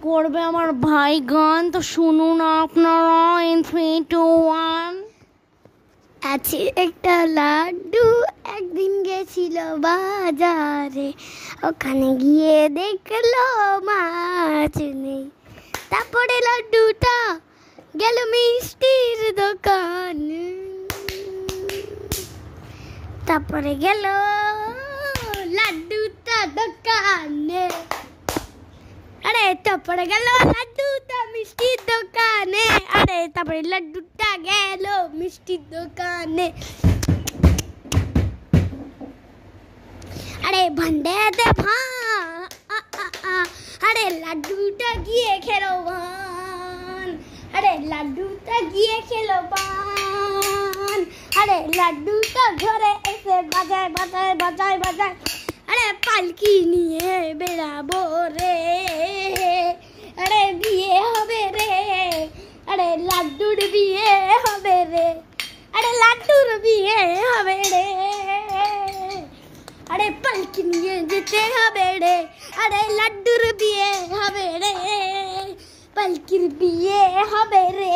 করবে আমার ভাই গান, তো শুনুন আপনারা। ইন 3, 2, 1। আছে একটা লাড্ডু একদিন গেছিল বাজারে, ওখানে গিয়ে দেখলো মাছ নেই। তারপরে লাড্ডুটা গেল মিষ্টির দোকানে, তারপরে গেল লাড্ডুটা দোকানে। আরে তারপরে গেল লাড্ডুটা মিষ্টির দোকানে, আরে তারপরে লাড্ডুটা গেল মিষ্টির দোকানে। আরে ভান্ডাতে আরে লাড্ডুটা গিয়ে খেলো ভান, আরে লাড্ডুটা গিয়ে খেলো ভান। আরে লাড্ডুটা ঘরে এসে বাজায় বাজায় বাজায় বাজায়, আরে পালকি নিয়ে বেড়াবো রে, আরে বিয়ে হবে রে, আরে লাড্ডুর বিয়ে হবে রে, আরে লাড্ডুর বিয়ে হবে রে, আরে পালকি নিয়ে যেতে হবে রে, আরে লাড্ডুর বিয়ে হবে রে, পালকির বিয়ে হবে রে।